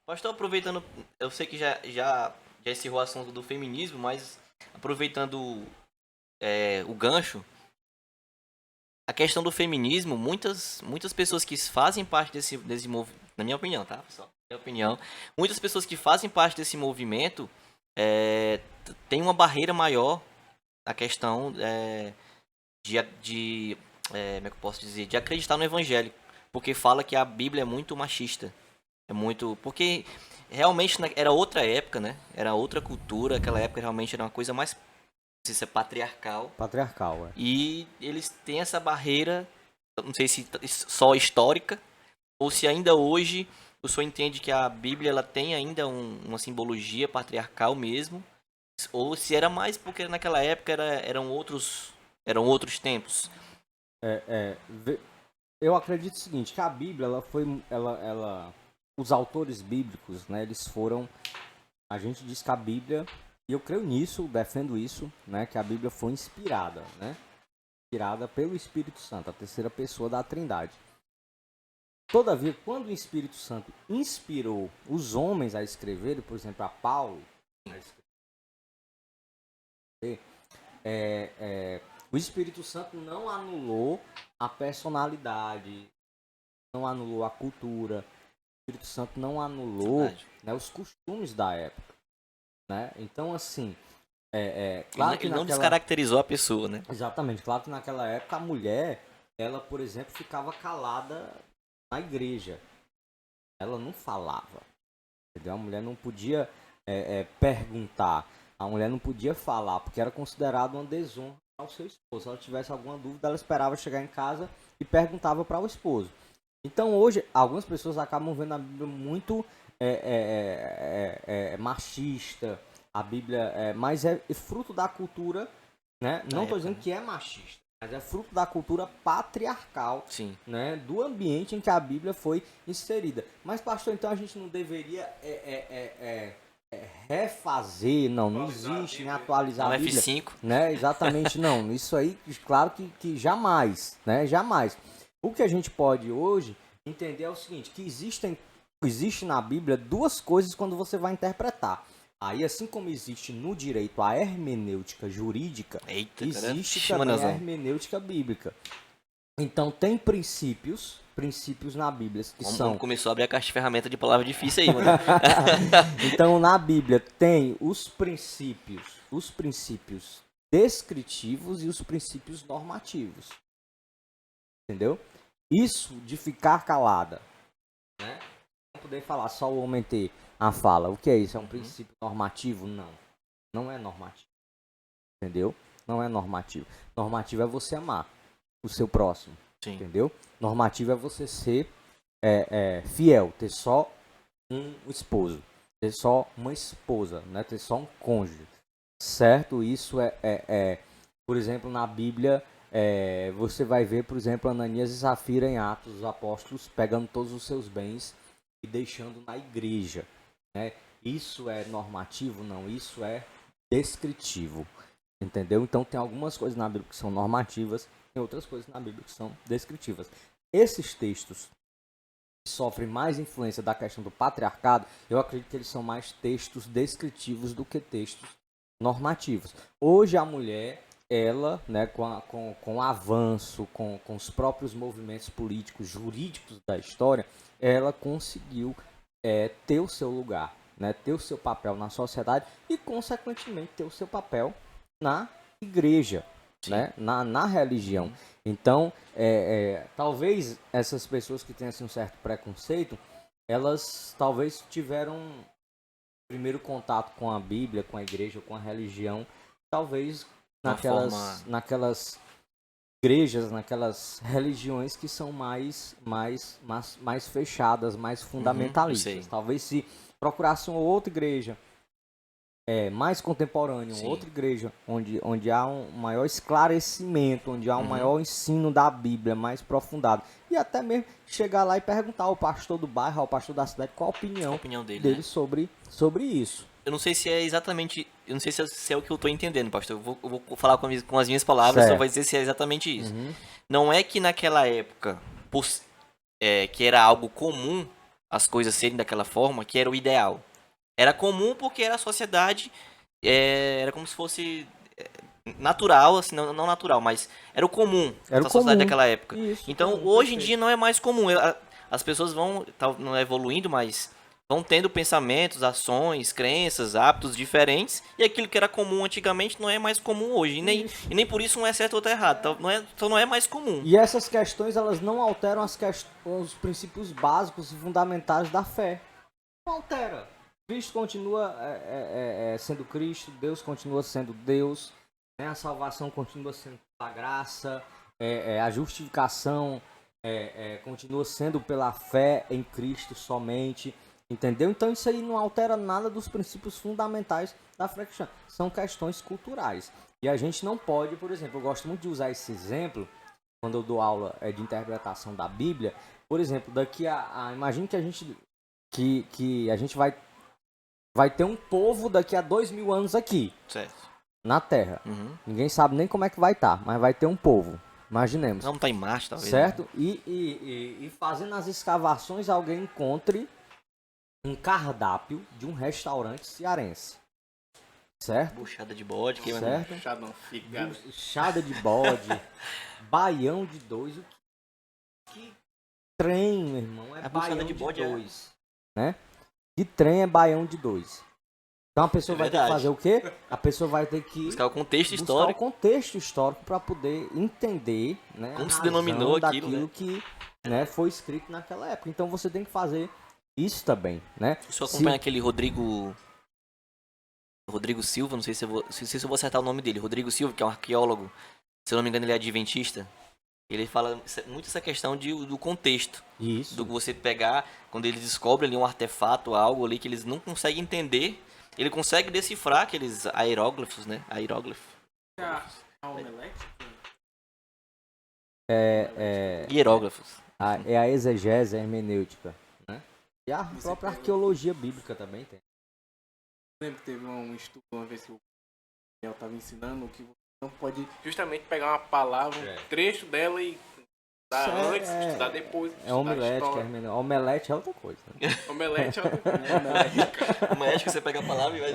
Pastor, aproveitando, eu sei que já encerrou o assunto do feminismo, mas aproveitando o gancho, a questão do feminismo, muitas pessoas que fazem parte desse movimento, na minha opinião, tá, pessoal? Na minha opinião, muitas pessoas que fazem parte desse movimento têm uma barreira maior na questão como é que eu posso dizer, de acreditar no evangelho, porque fala que a Bíblia é muito machista. É muito. Porque realmente era outra época, né? Era outra cultura. Aquela época realmente era uma coisa mais. Não sei se é patriarcal. Patriarcal, é. E eles têm essa barreira. Eu não sei se só histórica. Ou se ainda hoje o senhor entende que a Bíblia ela tem ainda uma simbologia patriarcal mesmo. Ou se era mais porque naquela época eram outros tempos. Eu acredito o seguinte, que a Bíblia, os autores bíblicos, né, eles foram, a gente diz que a Bíblia, e eu creio nisso, defendo isso, né, que a Bíblia foi inspirada, né, inspirada pelo Espírito Santo, a terceira pessoa da Trindade. Todavia, quando o Espírito Santo inspirou os homens a escreverem, por exemplo, a Paulo, a escrever, o Espírito Santo não anulou a personalidade, não anulou a cultura, o Espírito Santo não anulou, né, os costumes da época, né? Então, assim, claro que Ele não naquela... descaracterizou a pessoa, né? Exatamente, claro que naquela época a mulher, ela, por exemplo, ficava calada na igreja. Ela não falava, entendeu? A mulher não podia perguntar, a mulher não podia falar, porque era considerado uma desonra ao seu esposo. Se ela tivesse alguma dúvida, ela esperava chegar em casa e perguntava para o esposo. Então hoje, algumas pessoas acabam vendo a Bíblia muito machista, a Bíblia, mas é fruto da cultura, né? Não estou dizendo que é machista, mas é fruto da cultura patriarcal, Sim. né? Do ambiente em que a Bíblia foi inserida. Mas, pastor, então a gente não deveria refazer, não existe, né? Atualizar No a Bíblia, F5. né? Exatamente, não. Isso aí, claro que jamais, né? Jamais. O que a gente pode hoje entender é o seguinte, que existe na Bíblia duas coisas quando você vai interpretar. Aí, assim como existe no direito a hermenêutica jurídica, existe também a hermenêutica bíblica. Então, tem princípios na Bíblia que são... Começou a abrir a caixa de ferramenta de palavra difícil aí, mano. Então, na Bíblia tem os princípios descritivos e os princípios normativos. Entendeu? Isso de ficar calada, né? Não poder falar, só o homem ter a fala. O que é isso? É um princípio normativo? Não. Não é normativo. Entendeu? Não é normativo. Normativo é você amar o seu próximo. Sim. Entendeu? Normativo é você ser fiel, ter só um esposo, ter só uma esposa, né? Ter só um cônjuge. Certo? Isso por exemplo, na Bíblia, você vai ver, por exemplo, Ananias e Safira em Atos dos Apóstolos pegando todos os seus bens e deixando na igreja, né? Isso é normativo? Não, isso é descritivo, entendeu? Então tem algumas coisas na Bíblia que são normativas e outras coisas na Bíblia que são descritivas. Esses textos que sofrem mais influência da questão do patriarcado, eu acredito que eles são mais textos descritivos do que textos normativos. Hoje a mulher, ela, né, com o avanço, com os próprios movimentos políticos, jurídicos da história, ela conseguiu ter o seu lugar, né, ter o seu papel na sociedade e, consequentemente, ter o seu papel na igreja, né, na religião. Então, talvez essas pessoas que têm assim, um certo preconceito, elas talvez tiveram primeiro contato com a Bíblia, com a igreja, com a religião, talvez naquelas igrejas, naquelas religiões que são mais fechadas, mais fundamentalistas. Talvez se procurasse uma outra igreja mais contemporânea, uma outra igreja onde há um maior esclarecimento, onde há um maior ensino da Bíblia mais aprofundado. E até mesmo chegar lá e perguntar ao pastor do bairro, ao pastor da cidade, qual a opinião dele, né? sobre isso. Eu não sei se é exatamente... Eu não sei se é o que eu tô entendendo, pastor. Eu vou falar com as minhas palavras, só vai dizer se é exatamente isso. Não é que naquela época, que era algo comum as coisas serem daquela forma, que era o ideal. Era comum porque era a sociedade, era como se fosse natural, assim, não natural, mas era o comum Era o da sociedade comum. daquela época. Isso, Então, comum, hoje em perfeito. dia não é mais comum. As pessoas vão, não é evoluindo, mas vão tendo pensamentos, ações, crenças, hábitos diferentes, e aquilo que era comum antigamente não é mais comum hoje. Isso. E nem por isso um é certo ou outro é errado. Então não é mais comum. E essas questões, elas não alteram os princípios básicos e fundamentais da fé. Não altera. Cristo continua sendo Cristo, Deus continua sendo Deus, né? A salvação continua sendo pela graça, a justificação continua sendo pela fé em Cristo somente, entendeu? Então isso aí não altera nada dos princípios fundamentais da fé cristã. São questões culturais. E a gente não pode, por exemplo, eu gosto muito de usar esse exemplo quando eu dou aula de interpretação da Bíblia. Por exemplo, daqui imagine que a gente vai ter um povo daqui a 2000 anos aqui, Certo. na Terra. Uhum. Ninguém sabe nem como é que vai estar, mas vai ter um povo. Imaginemos. Vamos estar em marcha, talvez. Certo? Né? E fazendo as escavações, alguém encontre um cardápio de um restaurante cearense. Certo? Buchada de bode, que Certo? Puxado, fígado. Buchada de bode, baião de dois. Que trem, meu irmão, é A buchada baião de de bode é- dois. Né? Que trem é baião de dois. Então a pessoa É vai ter que verdade. fazer o quê? A pessoa vai ter que Buscar o contexto buscar histórico. o contexto histórico para poder entender, né, Como a se razão denominou aquilo, daquilo né? que, né, foi escrito naquela época. Então você tem que fazer isso também, né? O senhor acompanha aquele Rodrigo Silva, não sei se eu vou acertar o nome dele. Rodrigo Silva, que é um arqueólogo. Se eu não me engano, ele é adventista. Ele fala muito essa questão do contexto. Isso. Do que você pegar, quando eles descobrem ali um artefato, algo ali que eles não conseguem entender, ele consegue decifrar aqueles aeróglifos, né? Aeróglifo. A omelete? Hieróglifos. É a exegese, a hermenêutica, né? E a Você própria pega- arqueologia bíblica também tem. Lembro que teve um estudo uma vez que o Daniel estava ensinando que você não pode justamente pegar uma palavra, um trecho dela e estudar Isso antes, estudar depois. É estudar omelete, que é história. hermenêutica. Omelete é outra coisa. Né? Omelete é outra coisa. O médico, você pega a palavra e vai...